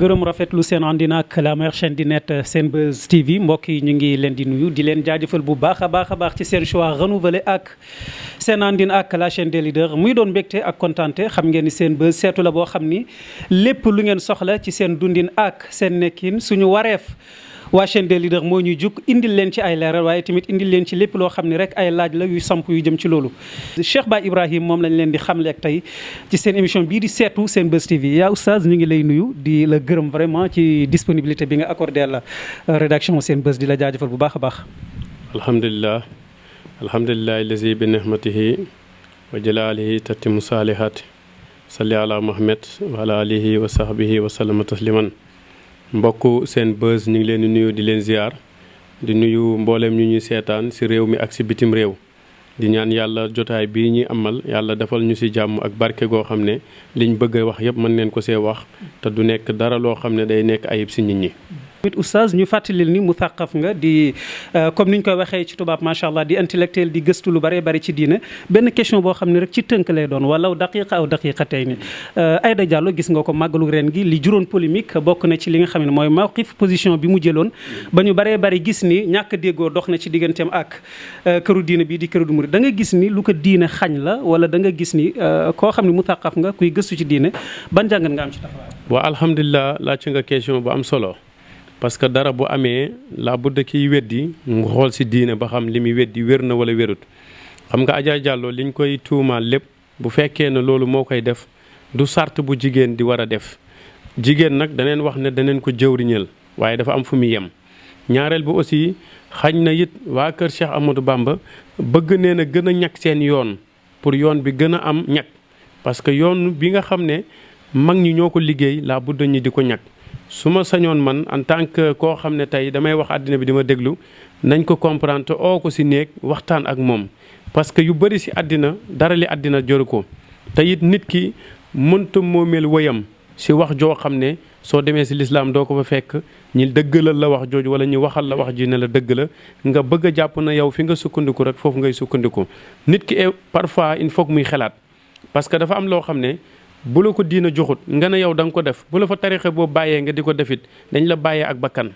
gërëm rafetlu seen àndina ak la meilleure chaîne di net Senbuzz TV mbokk yi ñu ngi leen di nuyu di leen jaajëfal bu baax a baax ci seen choix renouvelé ak seen àndina ak la chaîne des leaders muy doon mbégte ak kontaante xam ngeen ni Senbuzz seetu la boo xam ni lépp lu ngeen soxla ci seen dundin ak seen nekkin suñu wareef waa chaîne des leaders moo ñuy jug indil leen ci ay leeral waaye tamit indil leen ci lépp loo xam ne rek ay laaj la yuy samp yu jëm ci loolu Cheikh Baye Ibrahim moom lañ leen di xamle ak tey ci seen émission bii di seetu Senbuzz TV yaa oustaz ñu ngi lay nuyu di la gërëm vraiment ci disponibilité bi nga accordé la rédaction Senbuzz di la jaajëfal bu baax a baax alhamdulilah allazi bi nihmatihi wa jalaalihi tatimu saalihaati salli ala muhammad wa ala alihi wa sahbihi wa sallama tasliman mbokk Senbuzz ñu ngi leen di nuyu di leen ziar di nuyu mbooleem ñu ñuy seetaan si réew mi ak si bitim réew di ñaan yàlla jotaay bii ñuy amal yàlla defal ñu si jàmm ak barke goo xam ne liñ bëgg a wax yëpp mën neen ko see wax te du nekk dara loo xam ne day nekk ayib si nit ñi. mit oustaz ñu fàttalil ni mu thaqaf nga di comme ni ñu koy waxee ci tubaab macha allah di intellectuel di gëstu lu bëree bëri ci diine benn question boo xam ne rek ci tënk lay doon wala daqiqa aw daqiqatay ni Aïda Diallo gis nga ko màggalu ren gi li juróon polémique bokk na ci li nga xam ne mooy mawqif position bi mu jëloon ba ñu bëree bëri gis ni ñàkk déggoo dox na ci digganteem ak këru diine bii di këru du murid da nga gis ni lu ko diine xañ la wala da nga gis ni koo xam ne mu thaqaf nga kuy gëstu ci diine ban jàngat nga am ci taxawaay. waa alhamdulilah laaj nga question bu am solo. parce que dara bu amee la budda kiy weddi nga xool si diine ba xam li muy weddi wér na wala wérut xam nga Adja Diallo liñ koy tuumaal lépp bu fekkee ne loolu moo koy def du sart bu jigéen di war a def jigéen nag daneen wax ne daneen ko jëwriñal waaye dafa am fu muy yem ñaareel bi aussi xañ na it waa kër Cheikh Amadou Bamba bëgg nee na gën a ñag seen yoon pour yoon bi gën a am ñag parce que yoon bi nga xam ne mag ñi ñoo ko liggéey la budda ñi di ko ñag su ma sañoon man en tant que koo xam ne tey damay wax àddina bi di ma déglu nañ ko comprendre te oo ko si néeg waxtaan ak moom parce que yu bëri si àddina dara li àddina joru ko te it nit ki mënta moomeel wëyam si wax joo xam ne soo demee si lislaam doo ko fa fekk ñi dëggalal la wax jooju wala ñu waxal la wax ji ne la dëgg la nga bëgg a jàpp na yow fi nga sukkandiku rek foofu ngay sukkandiku nit ki parfois il faut muy xalaat parce que dafa am loo xam ne bu la ko diina joxut nga ne yow da nga ko def bu la fa tarixe boobu bàyyee nga di ko defit dañ la bàyyee ak bakkan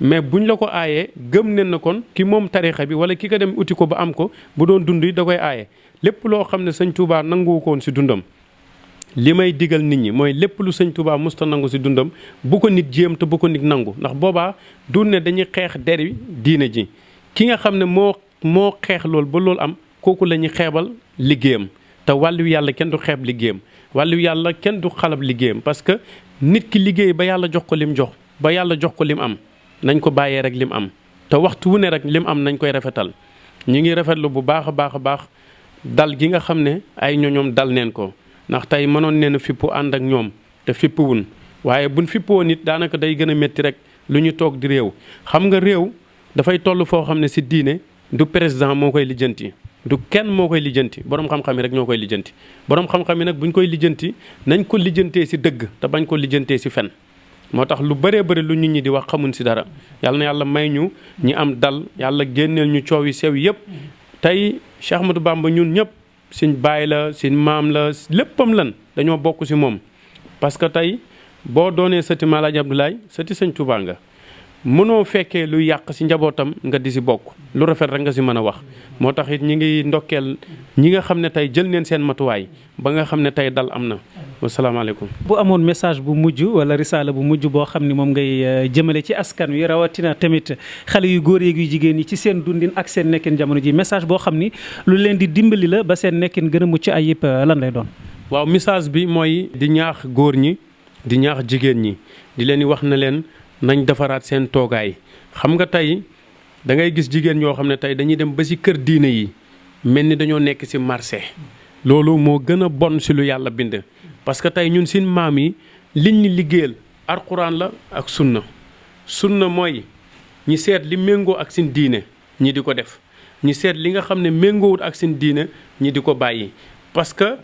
mais buñ la ko aayee gëm nen na kon ki moom tarixe bi wala ki ko dem uti ko ba am ko bu doon dund yi da koy aaye lépp loo xam ne sëñ Touba nangu ko woon si dundam li may digal nit ñi mooy lépp lu sëñ Touba musta nangu si dundam bu ko nit jéem te bu ko nit nangu ndax boobaa du ne dañuy xeex deri diine ji ki nga xam ne moo xeex loolu ba loolu am kooku la ñuy xeebal liggéeyam te wàllu yàlla kenn du xeeb liggéeyam wàllu yàlla kenn du xalab liggéeyam parce que nit ki liggéey ba yàlla jox ko lim jox ba yàlla jox ko lim am nañ ko bàyyee rek lim am te waxtu wu ne rek lim am nañ koy rafetal ñu ngi rafetlu bu baax a baax dal gi nga xam ne ay ñoñoom dal neen ko ndax tey mënoon neen a fippu ànd ak ñoom te fippuwun waaye buñ fippoo nit daanaka day gën a métti rek lu ñu toog di réew xam nga réew dafay toll foo xam ne si diine du président moo koy lijjanti du kenn moo koy lijjanti borom xam-xam yi rek ñoo koy lijjanti borom xam-xam yi nag buñ koy lijjanti nañ ko lijjantee si dëgg te bañ ko lijjantee si fen moo tax lu bëree bëri lu nit ñi di wax xamuñ si dara yàlla na yàlla may ñu ñi am dal yàlla génneel ñu coow yi sew yëpp tey Cheikh Ahmadou Bamba ñun ñëpp suñ baay la suñ maam la léppam lan dañoo bokk si moom parce que tey boo doonee sëti Maalaaji Abdoulaye sëti sëñ Tuubaa nga mënoo fekkee luy yàq si njabootam nga di si bokk lu rafet rek nga si mën a wax moo tax it ñi ngi ndokkeel ñi nga xam ne tey jël neen seen matuwaay ba nga xam ne tey dal am na wasalaamaaleykum. bu amoon message bu mujj wala risaala bu mujj boo xam ni moom ngay jëmale ci askan wi rawatina tamit xale yu góor yeeg yu jigéen ñi ci seen dundin ak seen nekkin jamono ji message boo xam ni lu leen di dimbali la ba seen nekkin gën a mucc ayib lan lay doon. waaw message bi mooy di ñaax góor ñi di ñaax jigéen ñi di leen di wax na leen nañ defaraat seen toogaay xam nga tey da ngay gis jigéen ñoo xam ne tey dañuy dem ba ci kër diine yi mel ni dañoo nekk ci marché loolu moo gën a bon ci lu yàlla bind parce que tey ñun seen maam yi liñ ñu liggéeyal alxuraan la ak sunna mooy ñi seet li méngoo ak seen diine ñi di ko def ñi seet li nga xam ne méngoowut ak seen diine ñi di ko bàyyi parce que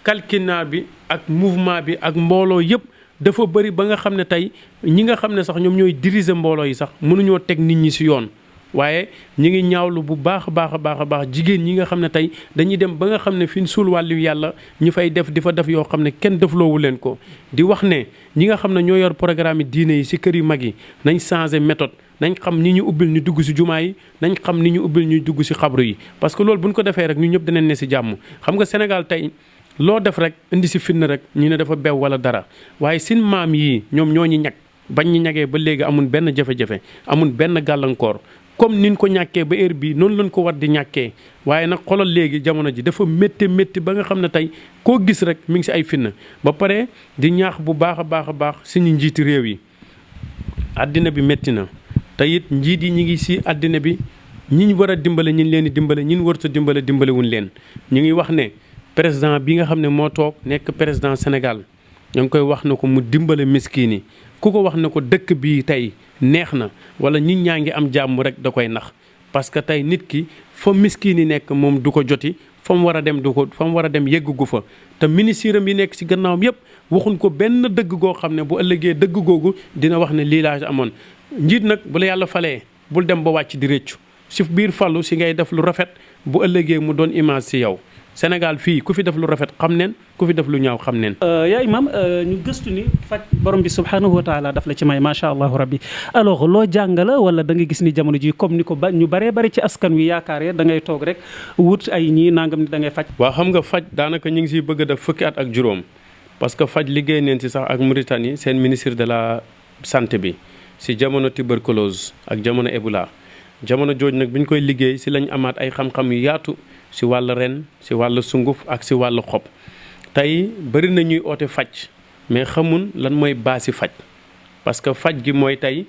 calcul bi ak mouvement bi ak mbooloo yëpp dafa bëri ba nga xam ne tey ñi nga xam ne sax ñoom ñooy diriger mbooloo yi sax mënuñoo teg nit ñi ci yoon waaye ñi ngi ñaawlu bu baax a baax a baax a baax jigéen ñi nga xam ne tey dañuy dem ba nga xam ne fi ñu suul wàllu yàlla ñu fay def di fa def yoo xam ne kenn defloowu leen ko di wax ne ñi nga xam ne ñoo yor programme yi diine yi si kër yu mag yi nañ changé méthode nañ xam ni ñu ubbil ñu dugg si jumaa yi nañ xam ni ñu ubbil ñu dugg si xabru yi parce que loolu bu ñu ko defee rek ñu ñëpp dinañ ne si jàmm xam nga Sénégal tey loo def rek indi si fitna rek ñu ne dafa bew wala dara waaye sin maam yii ñoom ñoo ñu ñag bañ ñu ñagee ba léegi amul benn jafe-jafe amul benn gàllankoor comme niñ ko ñàkkee ba heure bii noonu lañ ko war di ñàkkee waaye nag xoolal léegi jamono ji dafa métti ba nga xam ne tey koo gis rek mi ngi si ay fitna ba pare di ñaax bu baax a baax a baax suñu njiiti réew yi àddina bi métti na te it njiit yi ñi ngi si àddina bi ñi ñu war a dimbale ñi leen di dimbale ñi war a dimbale dimbale leen ñu ngi wax ne président bi nga xam ne moo toog nekk président Sénégal ñoo ngi koy wax na ko mu dimbale miskin yi ku ko wax na ko dëkk bii tey neex na wala nit ñaa ngi am jàmm rek da koy nax parce que tey nit ki fa miskin yi nekk moom du ko joti fa mu war a dem fa mu war a dem yeggu fa te ministre am yi nekk ci gannaawam yëpp waxuñ ko benn dëgg goo xam ne bu ëllëgee dëgg googu dina wax ne lii laa amoon njiit nag bu la yàlla falee bul dem ba wàcc di réccu si biir fallu si ngay def lu rafet bu ëllëgee mu doon image si yow Sénégal fii ku fi def lu rafet xam neen ku fi def lu ñaaw xam neen yaa imam ñu gëstu ni faj borom bi subhanahu wa taala daf la ci may macha allahu rabbi alors loo jàngala wala da nga gis ni jamono ji comme ni ko ñu baree bari ci askan wi yaakaaree da ngay toog rek wut ay ñii nangam ni da ngay faj. waaw xam nga faj daanaka ñu ngi siy bëgg a def fukki at ak juróom parce que faj liggéey neen si sax ak Mauritanie seen ministre de la santé bi si jamono tuberculose ak jamono Ebola jamono jooj nag bi ñu koy liggéey si lañ amaat ay xam-xam yu yaatu si wàllu ren si wàllu sunguf ak si wàllu xob tey bëri na ñuy oote faj mais xamun lan mooy baasi faj parce que faj gi mooy tey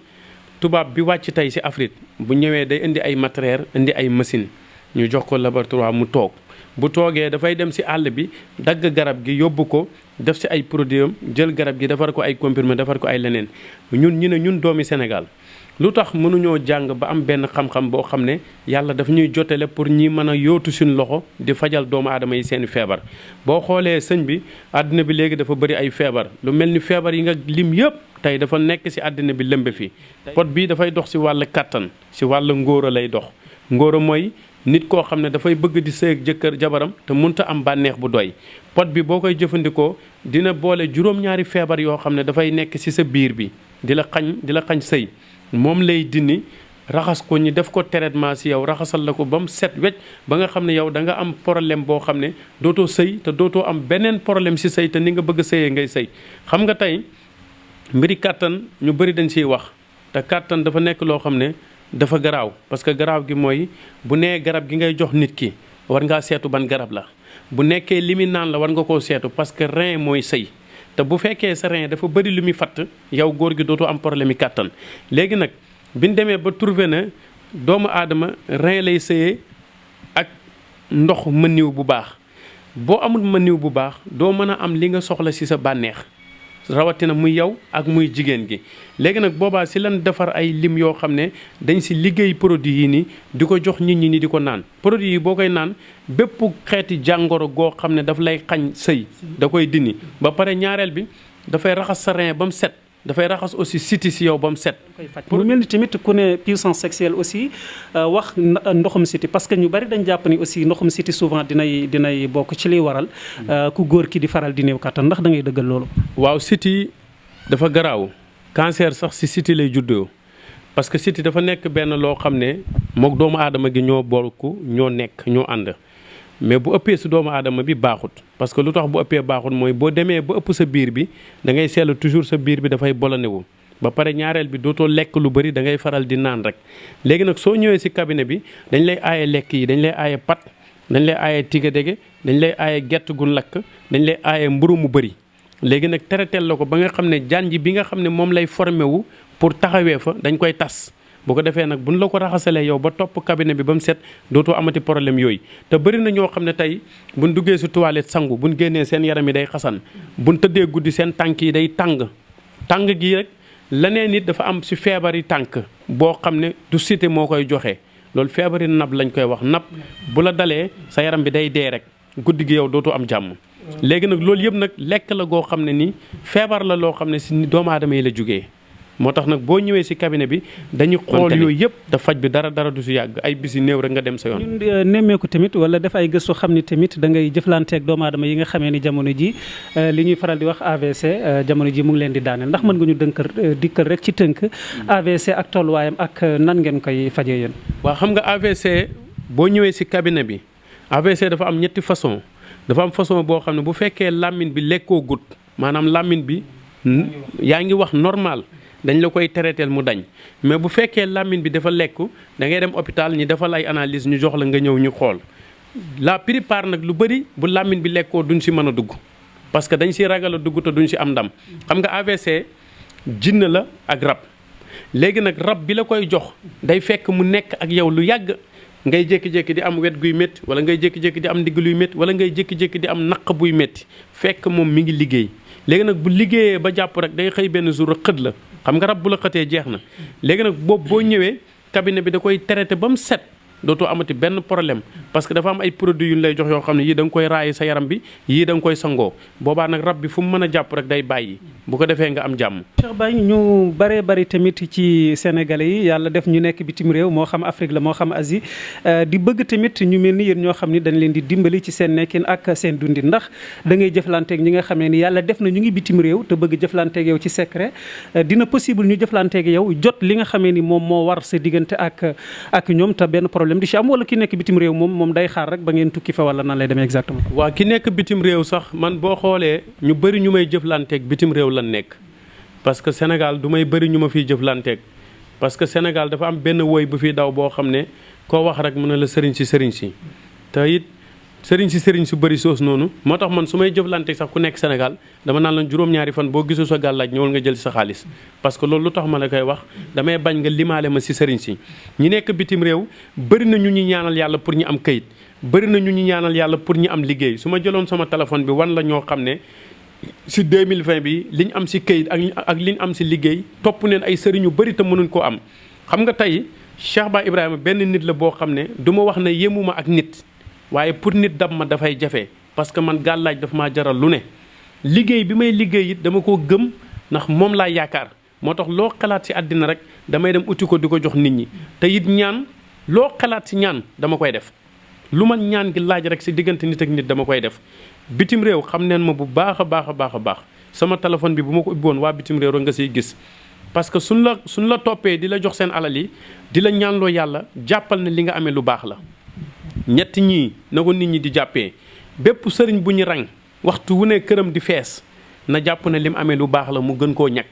tubaab bi wàcc tey si Afrique bu ñëwee day indi ay matériel indi ay machine ñu jox ko laboratoire mu toog bu toogee dafay dem si àll bi dagg garab gi yóbbu ko def si ay produit am jël garab gi defar ko ay comprimé defar ko ay leneen ñun ñu ne ñun doomi Sénégal lu tax mënuñoo jàng ba am benn xam-xam boo xam ne yàlla daf ñuy jotale pour ñi mën a yóotu suñu loxo di fajal doomu aadama yi seeni feebar boo xoolee sëñ bi àddina bi léegi dafa bëri ay feebar lu mel ni feebar yi nga lim yëpp tey dafa nekk si àddina bi lëmbe fi pot bi dafay dox si wàllu kattan si wàllu ngóora lay dox ngóora mooy nit koo xam ne dafay bëgg di sëy ak jëkkër jabaram te mënta am bànneex bu doy pot bi boo koy jëfandikoo dina boole juróom-ñaari feebar yoo xam ne dafay nekk si sa biir bi di la xañ sëy moom lay dindi raxas ko ñi def ko traitement si yow raxasal la ko ba mu set wecc ba nga xam ne yow da nga am problème boo xam ne dootoo sëy te dootoo am beneen problème si sëy te ni nga bëgg a sëyee ngay sëy xam nga tey mbiri kàttan ñu bëri dañ siy wax te kàttan dafa nekk loo xam ne dafa garaaw parce que garaaw gi mooy bu nee garab gi ngay jox nit ki war ngaa seetu ban garab la bu nekkee li muy naan la war nga koo seetu parce que rein mooy sëy te bu fekkee sa rein dafa bëri lu muy fatt yow góor gi dootoo am problème yi kàttan léegi nag bi ñu demee ba trouvé na doomu aadama rein lay sëyee ak ndox mëniw bu baax boo amul mëniw bu baax doo mën a am li nga soxla ci sa bànneex rawatina muy yow ak muy jigéen gi léegi nag boobaa si lan defar ay lim yoo xam ne dañ si liggéey produit yi ni di ko jox nit ñi ni di ko naan produit yi boo koy naan bépp xeeti jàngoro goo xam ne daf lay xañ sëy da koy dindi ba pare ñaareel bi dafay raxas sa rein ba mu set dafay raxas aussi siti si yow ba mu set. mu mel ni tamit ku ne puissance sexuelle aussi wax ndoxum siti parce que ñu bari dañ jàpp ni aussi ndoxum siti souvent dinay bokk ci liy waral ku góor ki di faral di néew kattan ndax da ngay dëggal loolu. waaw siti dafa garaaw cancer sax si siti lay juddoo parce que siti dafa nekk benn loo xam ne mook doomu aadama gi ñoo bokk ñoo nekk ñoo ànd. mais bu ëppee si doomu aadama bi baaxut parce que lu tax bu ëppee baaxut mooy boo demee ba ëpp sa biir bi da ngay seetlu toujours sa biir bi dafay bolonewu ba pare ñaareel bi dootoo lekk lu bëri da ngay faral di naan rek léegi nag soo ñëwee si cabinet bi dañ lay aaye lekk yi dañ lay aaye pat dañ lay aaye tigadege dañ lay aaye gerte gu lakk dañ lay aaye mburu mu bëri léegi nag tereteel la ko ba nga xam ne janj bi nga xam ne moom lay formé wu pour taxawee fa dañ koy tas bu ko defee nag buñ la ko raxasalee yow ba topp cabinet bi ba mu set dootoo amati problème yooyu te bëri na ñoo xam ne tey buñ duggee si toilette sangu buñ génnee seen yaram yi day xasan buñ tëddee guddi seen tànk yi day tàng gii rek leneen nit dafa am si feebari tànk boo xam ne du cité moo koy joxe loolu feebari nab lañ koy wax nab bu la dalee sa yaram bi day dee rek guddi gi yow dootoo am jàmm léegi nag loolu yëpp nag lekk la goo xam ne nii feebar la loo xam ne si doomu aadama yi la jógee moo tax nag boo ñëwee si cabinet bi dañu xool yooyu yëpp te faj bi dara du si yàgg ay bis yu néew rek nga dem sa yoon. ñun nemmeeku tamit wala def ay gëstu xam ni tamit da ngay jëflanteeg doomu aadama yi nga xamee ni jamono ji li ñuy faral di wax AVC jamono ji mu ngi leen di daaneel ndax mën nga ñu dikkal rek ci tënk AVC ak tolluwaayam ak nan ngeen koy fajee yéen. waaw xam nga AVC boo ñëwee si cabinet bi AVC dafa am ñetti façon dafa am façon boo xam ne bu fekkee làmmiñ bi lekkoo gut maanaam làmmiñ bi yaa ngi wax normal dañ la koy traiteel mu dañ mais bu fekkee làmmiñ bi dafa lekku da ngay dem hôpital ñi defal ay analyse ñu jox la nga ñëw ñu xool la plupart nag lu bëri bu làmmiñ bi lekkoo duñ si mën a dugg parce que dañ si ragal a dugg te duñ si am ndam xam nga AVC jinn la ak rab léegi nag rab bi la koy jox day fekk mu nekk ak yow lu yàgg ngay jékki-jékki di am wet guy métti wala ngay jékki-jékki di am ndigg luy métti wala ngay jékki-jékki di am naq buy métti fekk moom mi ngi liggéey léegi nag bu liggéeyee ba jàpp rek day xëy benn jour xët la xam nga rab bu la xëtee jeex na léegi nag boobu boo ñëwee cabinet bi da koy traité ba mu set dootoo amati benn problème parce que dafa am ay produits yu ñu lay jox yoo xam ne yii da nga koy raayi sa yaram bi yii da nga koy sangoo boobaa nag rab bi fu mu mën a jàpp rek day bàyyi bu ko defee nga am jàmm. Cheikh Baye ñu bëree bëri tamit ci Sénégalais yi yàlla def ñu nekk bitim réew moo xam Afrique la moo xam Asie di bëgg tamit ñu mel ni yéen ñoo xam ni dañ leen di dimbali ci seen nekkin ak seen dundin ndax da ngay jëflanteeg ñi nga xamee ni yàlla def na ñu ngi bitim réew te bëgg jëflanteeg yow ci secret dina possible ñu jëflanteeg yow jot li nga xamee ni moom moo war sa diggante ak ñoom te benn problème di ci am wala ki nekk bitim réew moom day xaar rek ba ngeen tukki fa wala nan lay demee exactement. waa ki nekk bitim réew sax man boo xoolee ñu bëri ñu may jëflanteeg bitim réew lan nekk parce que Sénégal du may bëri ñu ma fiy jëflanteeg parce que Sénégal dafa am benn woy bu fiy daw boo xam ne koo wax rek mu ne la sëriñ si te it sëriñ si bëri soos noonu moo tax man su may jëflanteeg sax ku nekk Sénégal dama naan la juróom-ñaari fan boo gisul sa gàllaaj ñëwal nga jël sa xaalis parce que loolu lu tax ma la koy wax damay bañ nga limaale ma si sëriñ si ñi nekk bitim réew bëri na ñu ñu ñaanal yàlla pour ñu am kayit bëri na ñu ñu ñaanal yàlla pour ñu am liggéey su ma jëloon sama téléphone bi wan la ñoo xam ne si 2020 bi li ñu am si kayit ak li ñu am si liggéey topp neen ay sëriñ yu bëri te mënuñ koo am xam nga tey Cheikh Baye Ibrahima benn nit la boo xam ne du ma wax ne yemuma ak nit waaye pour nit dab ma dafay jafe parce que man gàllaaj dafa maa jaral lu ne liggéey bi may liggéey it dama koo gëm ndax moom laa yaakaar moo tax loo xalaat si àddina rek damay dem uti ko di ko jox nit ñi te it ñaan loo xalaat si ñaan dama koy def lu ma ñaan gi laaj rek si diggante nit ak nit dama koy def bitim réew xam neen ma bu baax a baax sama téléphone bi bu ma ko ubbi woon waa bitim réew rek nga siy gis parce que suñ la toppee di la jox seen alal yi di la ñaanloo yàlla jàppal ne li nga amee lu baax la ñett ñii na ko nit ñi di jàppee bépp sëriñ bu ñu rang waxtu wu ne këram di fees na jàpp ne li mu amee lu baax la mu gën koo ñag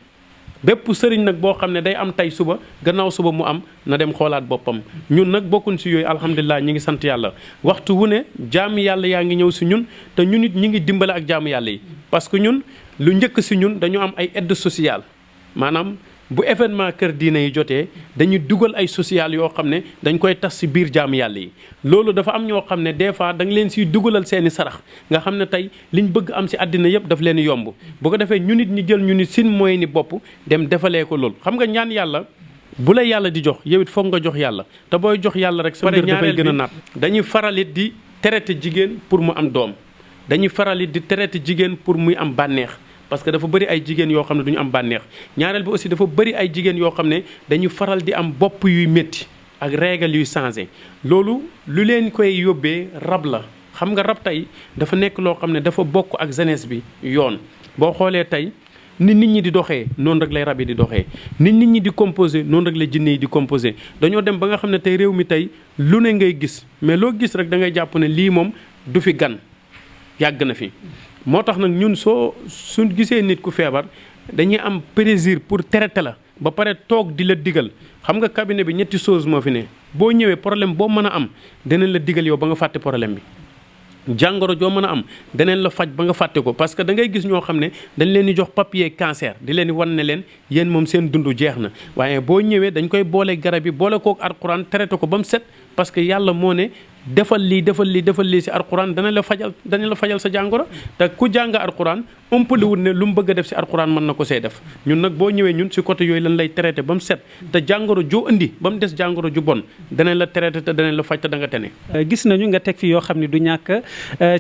bépp sëriñ nag boo xam ne day am tey suba gannaaw suba mu am na dem xoolaat boppam ñun nag bokkuñ si yooyu alhamdulilah ñi ngi sant yàlla waxtu wu ne jaamu yàlla yaa ngi ñëw si ñun te ñun it ñi ngi dimbale ak jaamu yàlla yi parce que ñun lu njëkk si ñun dañu am ay aide sociale maanaam bu événement kër diine yi jotee dañuy dugal ay social yoo xam ne dañ koy tas si biir jaamu yàlla yi loolu dafa am ñoo xam ne des fois da nga leen siy dugalal seeni sarax nga xam ne tey liñ bëgg am si àddina yëpp daf leen yomb bu ko defee ñu nit ñi jël ñu nit sin mooy ni bopp dem defalee ko loolu xam nga ñaan yàlla bu la yàlla di jox yow it foog nga jox yàlla te booy jox yàlla rek sa mbir dafay gën a naat dañuy faralit di traité jigéen pour mu am doom dañuy faralit di traité jigéen pour muy am bànneex parce que dafa bëri ay jigéen yoo xam ne du ñu am bànneex ñaareel bi aussi dafa bëri ay jigéen yoo xam ne dañu faral di am bopp yuy métti ak règle yuy changé loolu lu leen koy yóbbee rab la xam nga rab tey dafa nekk loo xam ne dafa bokk ak jeunesse bi yoon boo xoolee tey ni nit ñi di doxee noonu rek lay rab yi di doxee ni nit ñi di composé noonu rek la jinne yi di composé dañoo dem ba nga xam ne tey réew mi tey lu ne ngay gis mais loo gis rek da ngay jàpp ne lii moom du fi gan yàgg na fi moo tax nag ñun suñ gisee nit ku feebar dañuy am plaisir pour traiter la ba pare toog di la digal xam nga cabinet bi ñetti chose moo fi ne boo ñëwee problème boo mën a am danañ la digal yow ba nga fàtte problème bi jàngoro joo mën a am danañ la faj ba nga fàtte ko parce que da ngay gis ñoo xam ne dañ leen di jox papier cancer di leen di wan ne leen yéen moom seen dund jeex na waaye boo ñëwee dañ koy boole garab yi boole kook alxuraan traité ko ba mu set parce que yàlla moo ne defal lii si alquran dana la fajal sa jàngoro. te ku jàng alquran ëmpaliwul ne lu mu bëgg a def si alquran mën na ko see def. ñun nag boo ñëwee ñun si côté yooyu lan lay traité ba mu set te jàngoro joo indi ba mu des jàngoro ju bon danañ la traité te danañ la faj te da nga tene. gis nañu nga teg fi yoo xam ne du ñàkk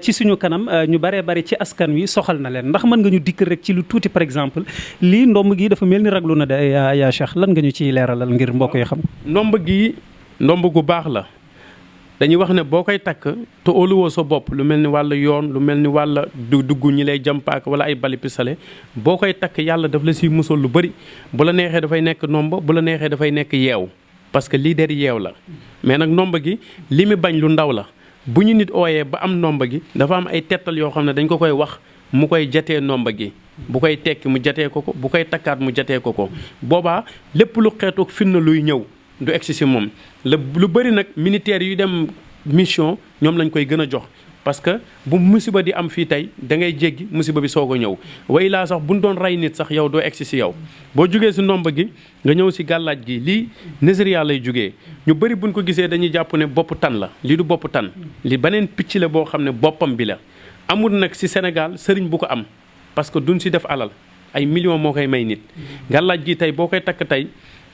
ci suñu kanam ñu baree bari ci askan wi soxal na leen ndax mën nga ñu dikk rek ci lu tuuti par exemple lii ndomb gi dafa mel ni raglu na de yaa Cheikh lan nga ñu ciy leeralal ngir mbokk yi xam. ndomb gu baax la dañuy wax ne boo koy takk te óoluwoo sa bopp lu mel ni wàll yoon lu mel ni wàll dugg ñi lay jàmpaak wala ay bali pisale boo koy takk yàlla daf la siy musal lu bëri bu la neexee dafay nekk ndomb bu la neexee dafay nekk yeew parce que lii der yeew la mais nag ndomb gi li mu bañ lu ndaw la bu ñu nit ooyee ba am ndomb gi dafa am ay tettal yoo xam ne dañ ko koy wax mu koy jatee ndomba gi bu koy tekki mu jatee ko bu koy takkaat mu jatee ko boobaa lépp lu xeetoog finna luy ñëw du egsi si moom lu bëri nag militaires yu dem mission ñoom lañ koy gën a jox parce que bu musiba di am fii tey da ngay jéggi musiba bi soog a ñëw way laa sax buñ doon rey nit sax yow doo egsi si yow boo jugee si ndomba gi nga ñëw si gàllaaj gi lii Nigeria lay jugee ñu bëri buñ ko gisee dañuy jàpp ne bopp tan la lii du bopp tan li beneen picc la boo xam ne boppam bi la amul nag si Sénégal sëriñ bu ko am parce que duñ si def alal ay millions moo koy may nit gàllaaj gi tey boo koy takk tey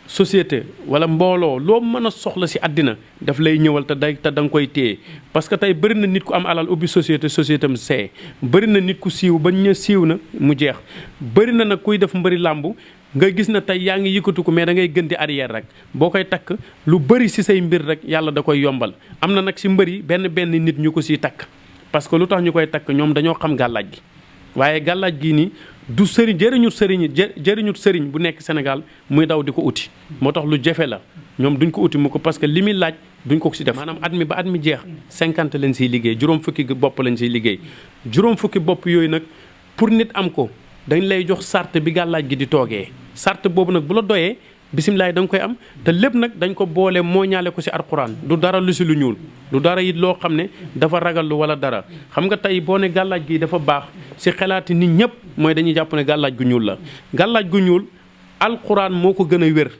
société wala mbooloo loo mën a soxla si àddina daf lay ñëwal te da nga koy téye parce que tey bëri na nit ku am alal ubbi société am see bëri na nit ku siiw ba ñu siiw na mu jeex bëri na nag kuy def mbëri làmb nga gis na tey yaa ngi yëkkatu ko mais da ngay gën di arrière rek boo koy takk lu bëri si say mbir rek yàlla da koy yombal am na nag si mbëri benn nit ñu ko siy takk parce que lu tax ñu koy takk ñoom dañoo xam gàllaaj gi waaye gàllaaj gii nii du sëriñ jëriñut sëriñ bu nekk Sénégal muy daw di ko uti moo tax lu jafe la ñoom duñ ko uti mu ko parce que li muy laaj duñ ko si def maanaam at mi ba at mi jeex 50 lañ siy liggéey juróom fukki bopp lañ siy liggéey juróom fukki bopp yooyu nag pour nit am ko dañ lay jox sart bi gàllaaj gi di toogee sart boobu nag bu la doyee bisimilah da nga koy am te lépp nag dañ ko boole mooñaale ko si alxuraan du dara lu si lu ñuul du dara it loo xam ne dafa ragal lu wala dara xam nga tey boo ne gàllaaj gi dafa baax si xelaati nit ñëpp mooy dañuy jàpp ne gàllaaj gu ñuul la gàllaaj gu ñuul alxuraan moo ko gën a wér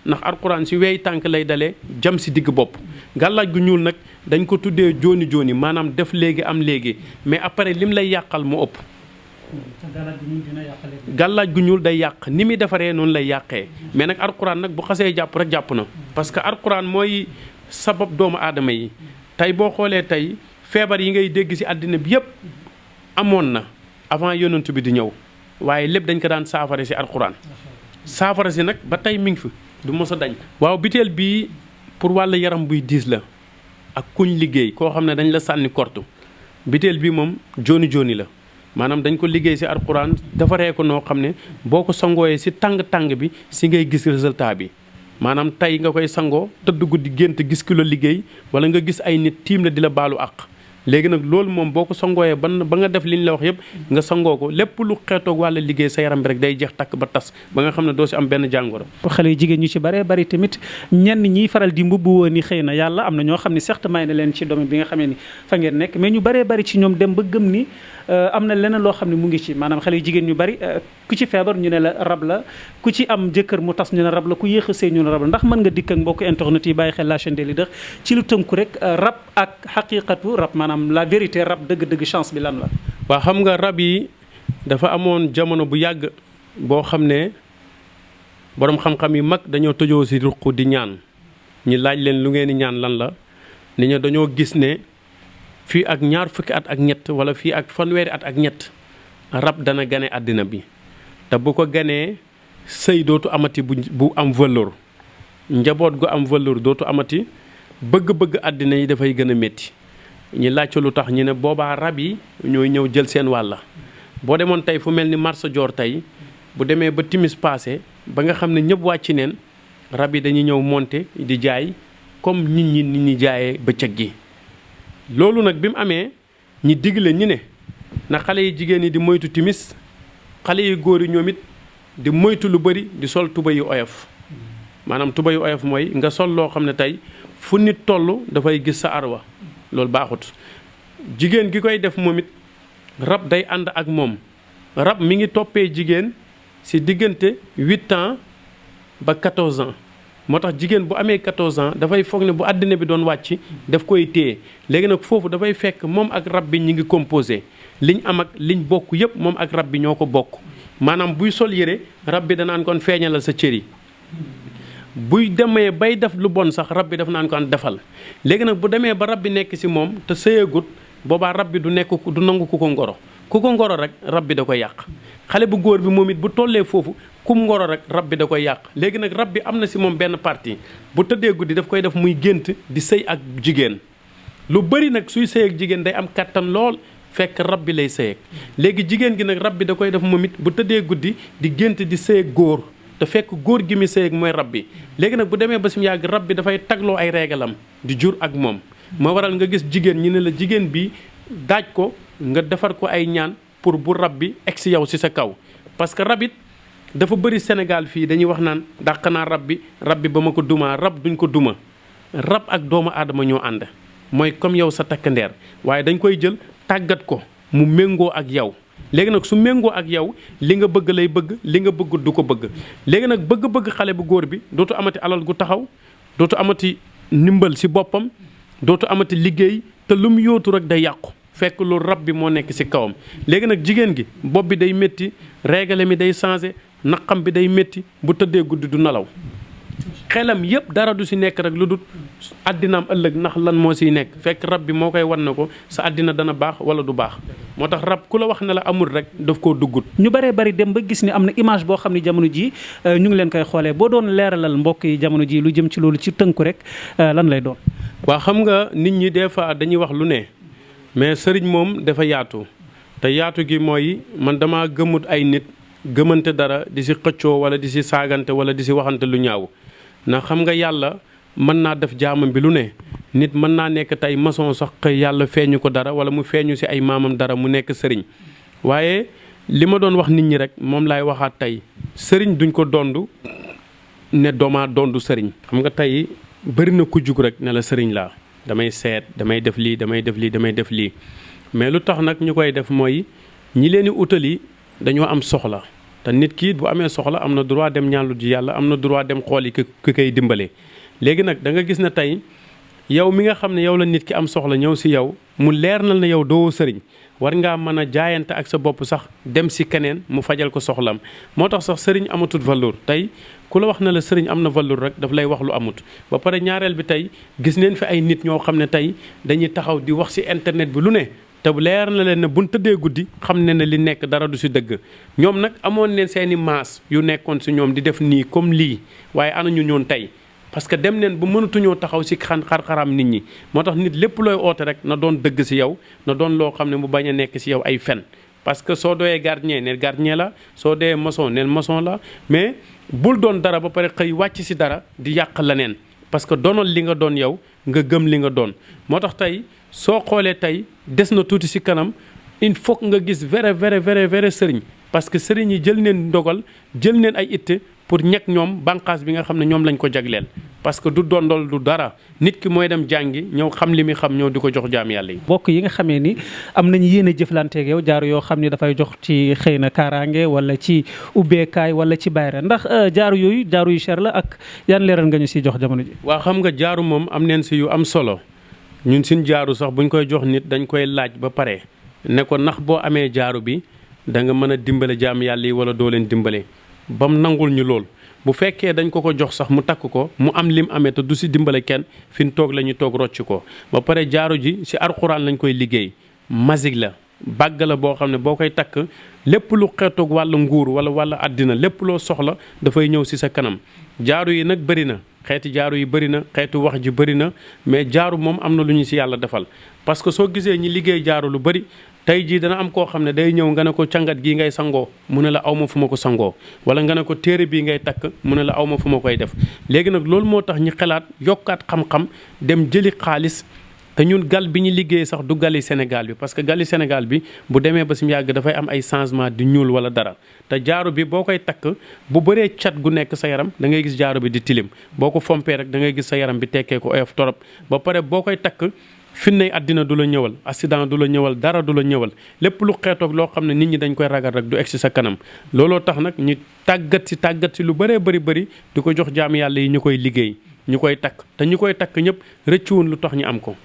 ndax alxuraan si wey tànk lay dalee jam si digg bopp gàllaaj gu ñuul nag dañ ko tuddee jooni maanaam def léegi am léegi mais après lim lay yàqal mu ëpp gàllaaj gu ñuul day yàq ni muy defaree noonu lay yàqee mais nag alxuraan nag bu xasee jàpp rek jàpp na parce que alxuraan mooy sabab doomu aadama yi tey boo xoolee tey feebar yi ngay dégg ci àddina bi yépp amoon na avant yonent bi di ñëw waaye lépp dañ ko daan saafara ci alxuraan saafara si nag ba tey mi ngi fi du mos a dañ waaw biteel bii pour wàllu yaram buy diis la ak kuñ liggéey koo xam ne dañ la sànni kortu biteel bii moom jooni la maanaam dañ ko liggéey ci alxuraan defaree ko noo xam ne boo ko sangooyee ci tàng bi ci ngay gis résultat bi maanaam tey nga koy sangoo tëdd guddi gént gis ki la liggéey wala nga gis ay nit tiim la di la baalu àq léegi nag loolu moom boo ko sangooyee ba nga def li ñu la wax yëpp nga sangoo ko lépp lu xeetoog wàlla liggéey sa yaram bi rek day jeex takk ba tas ba nga xam ne doo ci am benn jàngoro. xale yu jigéen ñu ci baree bari tamit ñenn ñiy faral di mbubb woon ni xëy na yàlla am na ñoo xam ne certes may na leen ci domaine bi nga xamee ni fa ngeen nekk mais ñu baree bari ci ñoom dem ba gëm ni am na leneen loo xam ne mu ngi ci maanaam xale yu jigéen ñu bari ku ci feebar ñu ne la rab la ku ci am jëkkër mu tas ñu ne rab la ku yéex a sëy ñu ne rab la ndax mën nga dikk ak mbokk internet yi bàyyi xel la chaîne des leaders ci lu tënku rek rab ak xaqiqatu rab maanaam la vérité rab dëgg-dëgg chance bi lan la. waa xam nga rab yi dafa amoon jamono bu yàgg boo xam ne boroom xam-xam yi mag dañoo tëjoo ci ruq di ñaan ñi laaj leen lu ngeen di ñaan lan la ni ñu dañoo gis ne fii ak ñaar fukki at ak ñett wala fii ak fanweeri at ak ñett rab dana gane àddina bi te bu ko ganee sëy dootu amati bu am valeur njaboot gu am valeur dootu amati bëgg-bëgg àddina yi dafay gën a métti ñi laaj lu tax ñu ne boobaa rab yi ñooy ñëw jël seen wàlla boo demoon tey fu mel ni marsa joor tey bu demee ba timis passé ba nga xam ne ñëpp wàcc neen rab yi dañuy ñëw monter di jaay comme nit ñi jaayee bëccëg gi loolu nag bi mu amee ñi digle ñi ne na xale yi jigéen yi di moytu timis xale yi góor yi ñoom it di moytu lu bëri di sol tuba yu oyof maanaam tuba yu oyof mooy nga sol loo xam ne tey fu nit toll dafay gis sa arwa loolu baaxut jigéen gi koy def moom it rab day ànd ak moom rab mi ngi toppee jigéen ci diggante 8 ans ba 14 ans moo tax jigéen bu amee 14 ans dafay foog ne bu àddina bi doon wàcc daf koy téye léegi nag foofu dafay fekk moom ak rab bi ñi ngi composé liñ am ak liñ bokk yëpp moom ak rab bi ñoo ko bokk maanaam buy sol yére rab bi danaan kon feeñalal sa cër yi buy demee bay def lu bon sax rab bi daf naan kon defal léegi nag bu demee ba rab bi nekk si moom te sëyagut boobaa rab bi du nangu ku ko ngoro rek rab bi da koy yàq xale bu góor bi moom it bu tollee foofu kum ngoro rek rab bi da koy yàq léegi nag rab bi am na si moom benn partie bu tëddee guddi daf koy def muy gént di sëy ak jigéen lu bëri nag suy sëy ak jigéen day am kattan lool fekk rab bi lay sëy ak léegi jigéen gi nag rab bi da koy def moom it bu tëddee guddi di gént di sëy ak góor te fekk góor gi mi sëy ak mooy rab bi léegi nag bu demee ba sim yàgg rab bi dafay tagloo ay reegalam di jur ak moom moo waral nga gis jigéen ñi ne la jigéen bi daaj ko nga defar ko ay ñaan pour bu rab bi egg si yow si sa kaw parce que rab it dafa bëri Sénégal fii dañuy wax naan dàq naa rab bi ba ma ko dumaa rab duñ ko duma rab ak doomu aadama ñoo ànd mooy comme yow sa takkandeer waaye dañ koy jël tàggat ko mu méngoo ak yow léegi nag su méngoo ak yow li nga bëgg lay bëgg li nga bëgg du ko bëgg léegi nag bëgg-bëgg xale bu góor bi dootu amati alal gu taxaw dootu amati ndimbal si boppam dootu amati liggéey te lu mu yóotu rek day yàqu fekk lu rab bi moo nekk ci kawam léegi nag jigéen gi bopp bi day métti règle mi day changé naqam bi day métti bu tëddee guddi du nelaw xelam yëpp dara du ci nekk rek lu dul àddinaam ëllëg ndax lan moo ciy nekk fekk rab bi moo koy wan na ko sa àddina dana baax wala du baax moo tax rab ku la wax ne la amul rek daf koo duggut ñu bëree bëri dem ba gis ni am na image boo xam ne jamono ji ñu ngi leen koy xoolee boo doon leeralal mbokk yi jamono ji lu jëm ci loolu ci tënku rek lan lay doon. waa xam nga nit ñi des fois dañuy wax lu ne mais sëriñ moom dafa yaatu te yaatu gi mooy man dama gëmut ay nit gëmante dara di ci xëccoo wala di ci saagante wala di ci waxante lu ñaaw ndax xam nga yàlla mën naa def jaamam bi lu ne nit mën naa nekk tey maçon sax xëy yàlla feeñu ko dara wala mu feeñu ci ay maamam dara mu nekk sëriñ waaye li ma doon wax nit ñi rek moom laay waxaat tey sëriñ duñ ko dondu ne doomaa dondu sëriñ xam nga tey bëri na ku jug rek ne la sëriñ laa damay seet damay def lii damay def lii damay def lii mais lu tax nag ñu koy def mooy ñi leen di utali dañoo am soxla te nit ki bu amee soxla am na droit dem ñaanlu ji yàlla am na droit dem xooli ki koy dimbale léegi nag da nga gis ne tey yow mi nga xam ne yow la nit ki am soxla ñëw si yow mu leer na ne yow doo sëriñ war ngaa mën a jaayante ak sa bopp sax dem si keneen mu fajal ko soxlam moo tax sax sëriñ amatul valeur tey ku la wax na la sëriñ am na valeur rek daf lay wax lu amut ba pare ñaareel bi tey gis neen fi ay nit ñoo xam ne tey dañuy taxaw di wax si internet bi lu ne te leer na leen ne buñ tëddee guddi xam ne ne li nekk dara du si dëgg ñoom nag amoon neen seeni maas yu nekkoon si ñoom di def nii comme lii waaye ana ñu ñoon tey parce que dem neen ba mënatuñoo taxaw si xar-xaram nit ñi moo tax nit lépp looy oote rek na doon dëgg si yow na doon loo xam ne mu bañ a nekk si yow ay fen parce que soo doyee gardien neel gardien la soo doyee maçon neel maçon la mais bul doon dara ba pare xëy wàcc si dara di yàq leneen parce que doonal li nga doon yow nga gëm li nga doon moo tax tey soo xoolee tey des na tuuti si kanam il faut nga gis vrai sëriñ parce que sëriñ yi jël neen ndogal jël neen ay itte pour ñekk ñoom bànqaas bi nga xam ne ñoom lañ ko jagleel parce que du dondol du dara nit ki mooy dem jàngi ñëw xam li muy xam ñëw di ko jox jaam yàlla yi. bokk yi nga xamee ni am nañu yéen a jëflanteeg yow jaaru yoo xam ni dafay jox ci xëy na kaaraange wala ci ubbeekaay wala ci bayra ndax jaaru yu cher la ak yan leeral nga ñu siy jox jamono ji. waa xam nga jaaru moom am neen si yu am solo ñun suñ jaaru sax buñ koy jox nit dañ koy laaj ba pare ne ko ndax boo amee jaaru bi da nga mën a dimbale jaam yàlla yi wala doo leen dimbale ba mu nangul ñu lool bu fekkee dañ ko jox sax mu takk ko mu am lim amee te du si dimbale kenn fi ñu toog la ñu toog rocc ko ba pare jaaru ji si alxuraan lañ koy liggéey masig la bàgg la boo xam ne boo koy takk lépp lu xeetoog wàllu nguur wala àddina lépp loo soxla dafay ñëw si sa kanam jaaru yi nag bëri na xeeti jaaru yi bëri na xeetu wax ji bëri na mais jaaru moom am na lu ñu si yàlla defal parce que soo gisee ñi liggéey jaaru lu bëri tey jii dana am koo xam ne day ñëw nga ne ko cangat gii ngay sangoo mu ne la aw ma fu ma ko sangoo wala nga ne ko téere bii ngay takk mu ne la aw ma fu ma koy def léegi nag loolu moo tax ñi xalaat yokkaat xam-xam dem jëli xaalis te ñun gal bi ñu liggéey sax du gali Sénégal bi parce que gali Sénégal bi bu demee ba si mu yàgg dafay am ay changement di ñuul wala dara te jaaro bi boo koy takk bu bëree cat gu nekk sa yaram da ngay gis jaaro bi di tilim boo ko fompee rek da ngay gis sa yaram bi tekkee ko oyof torop ba pare boo koy takk finnay àddina du la ñëwal accident du la ñëwal dara du la ñëwal lépp lu xeetoog loo xam ne nit ñi dañ koy ragal rek du egg si sa kanam looloo tax nag ñu tàggat si lu bëree bëri di ko jox jaam yàlla yi ñu koy liggéey ñu koy takk te ñu koy takk ñëpp rëccuwun lu tax ñu am ko